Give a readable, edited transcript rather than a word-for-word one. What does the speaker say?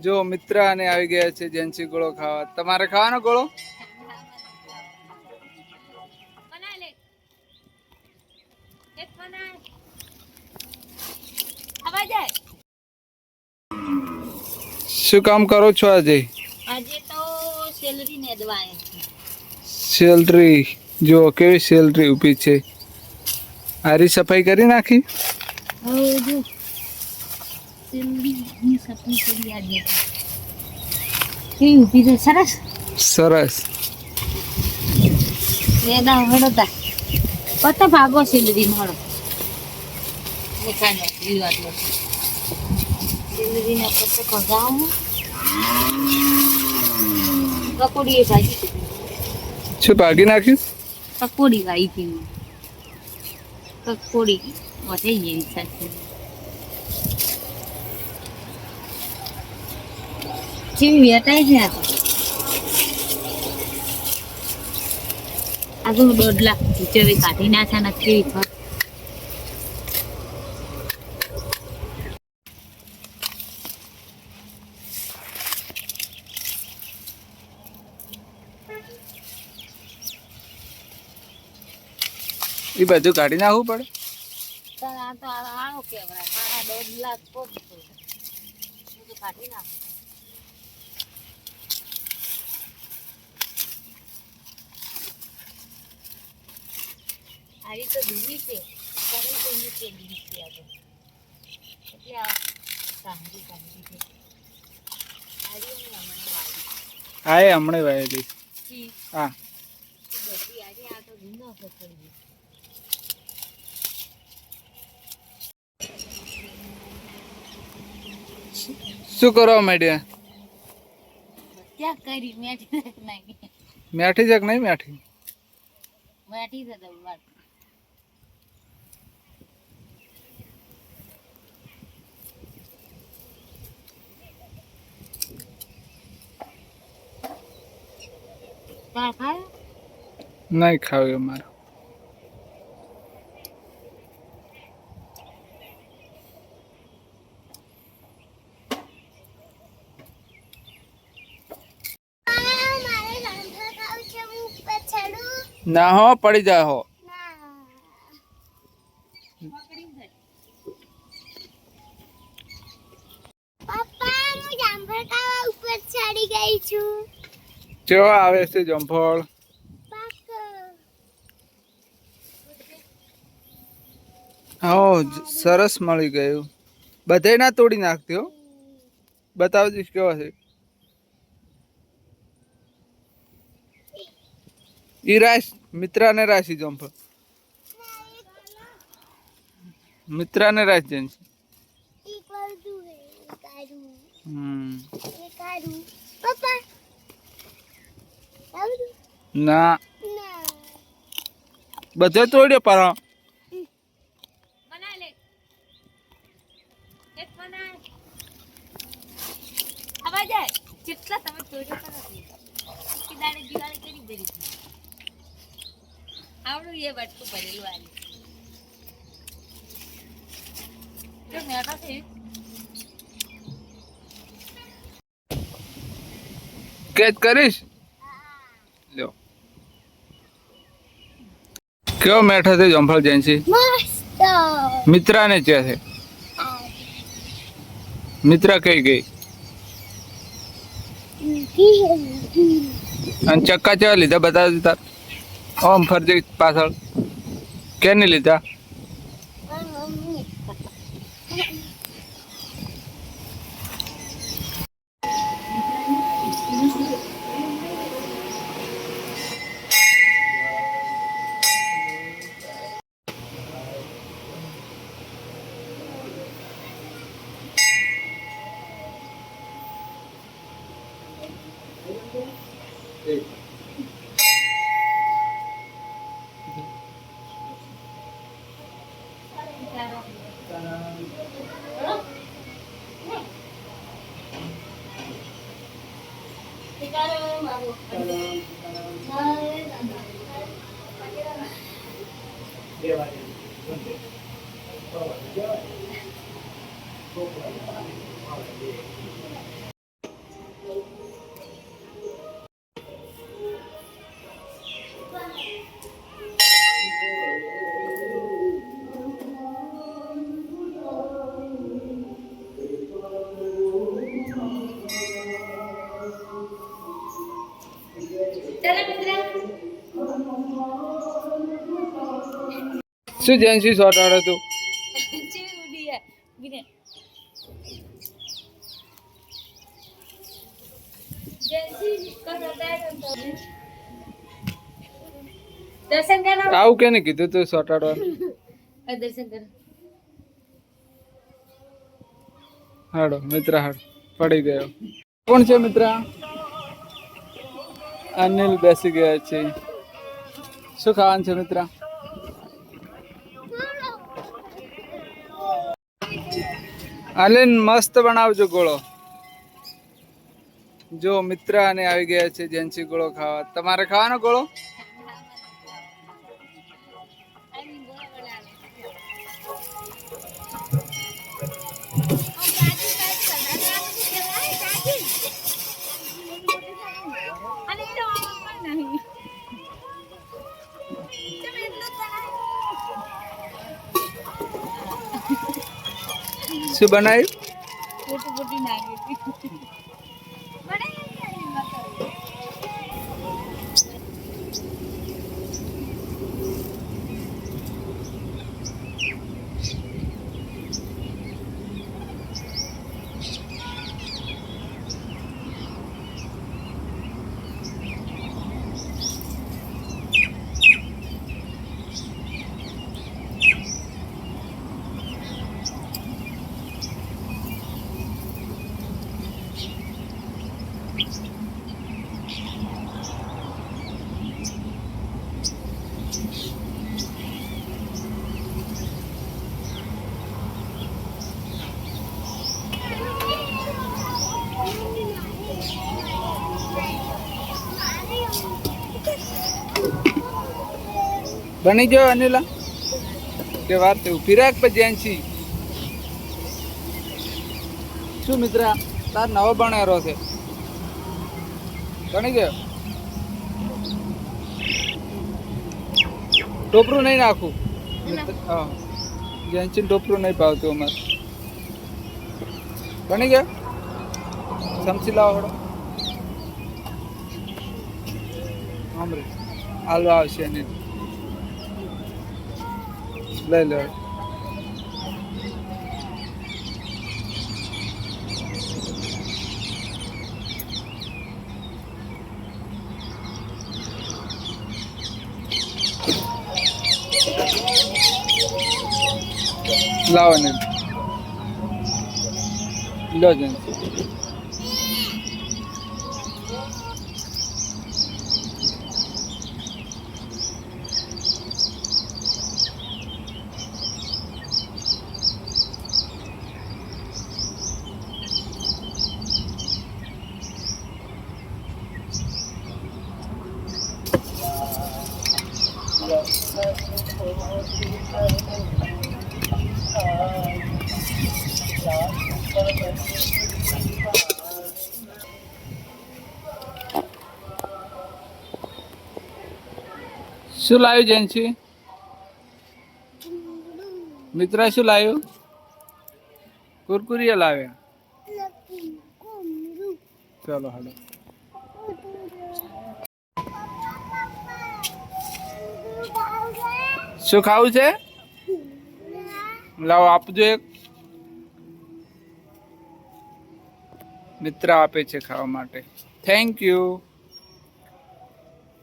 જો મિત્ર અને આવી ગયા છે જેન્સી ગોળો ખાવા. તમારે ખાવાનો ગોળો? શું કામ કરો છો આજે? આજે તો સેલરી નેદવાય. સેલરી જો કેવી સેલરી ઊભી છે. આરી સફાઈ કરી નાખી? હવે જો સેલરીની સફાઈ કરી આજે. કેવી ઊભી છે? સરસ સરસ. નેદા હળતા કત ભાગો સેલરી મળો દેખાય નથી વાતો સેલરી ને પત્તે ખગાવું પકોડી ભાજી શું ભાગી નાખ્યું? પકોડી વાઈ હતી પકોડી વધે ગઈ સાથે કેવી વેટાઈ છે આ તો 1.5 લાખ જેવી કાઢી નાખ્યા ને કેવી થત એ બધું કાઢી નાખવું પડે. આ તો આવો કેવડા આ 1.5 લાખ કોક તો કાઢી નાખો. આરી તો દીવી છે કરી તો નીચે દીવી છે આ તો એટલે આ સાંભળી છે આરી હમણાં વાળી હા એ હમણાં વાયેલી. હા બધી આરી આ તો ધૂનો પકડી શું કરવા માંડ્યા? ક્યાં કરી મેઠી નહીં મેઠી જક નહીં મેઠી મેઠી છે તો વાત કા ખાય નહીં ખાવ્યું મારું. ના હો પડી જાય હો. જો આવે છે જમફળ. હા સરસ મળી ગયું. બધે ના તોડી નાખતી હો. બતાવજો કેવો છે. ઈ રાશ મિત્રાને રાશી જમફળ મિત્રાને રાશ જન ના બધે તોડ્યો પર જેટલા તમે તોડ્યો દાડે દિવાળી કરી ભરી આવડું એ બટકું ભરેલું આલી જો મેઠા છે કેચ કરીશ. લ્યો કેવો મેઠો છે જમફળ જેન્સી? મિત્રાને છે મિત્રા કઈ ગઈ અને ચક્કા ચેવા લીધા બતાવી તાર ઓમ ફરજી પાછળ કેને લીધા? શું જેન્સી સોટાડો તું ચીવી ઉડી હે બીને જેન્સી કરો દાડો તો દર્શન કરો આવું કેને કીધું તું સોટાડવાનું દર્શન કરો હાડો મિત્ર હાડ પડી ગયો કોણ છે મિત્ર અનિલ બેસી ગયા છે શું ખાવાનું છે મિત્ર અનિલ મસ્ત બનાવજો ગોળો જો મિત્ર અને આવી ગયા છે જેન્સી ગોળો ખાવા તમારે ખાવાનો ગોળો શું બનાવ્યું મોટી મોટી નાગી બની ગયો અનિલા કે વાર તે ઉભી રાખ પછી જેન્સી શું મિત્ર તાર નવો બનેરો છે બની ગયો ટોપરું નહીં નાખું હા જેન્સી ટોપરું નહીં પાવતું અમારે બની ગયો સમસી લાવો હડો સાંભળે હાલો આવશે અનિલ લઈ લો લાવો ને લો જેન્સી શું લાવ્યું જેન્સી મિત્ર શું લાવ્યું કુરકુરિયા લાવ્યા ચલો હાલો શું ખાવું છે લાવો આપજો એક મિત્ર આપે છે ખાવા માટે થેન્ક યુ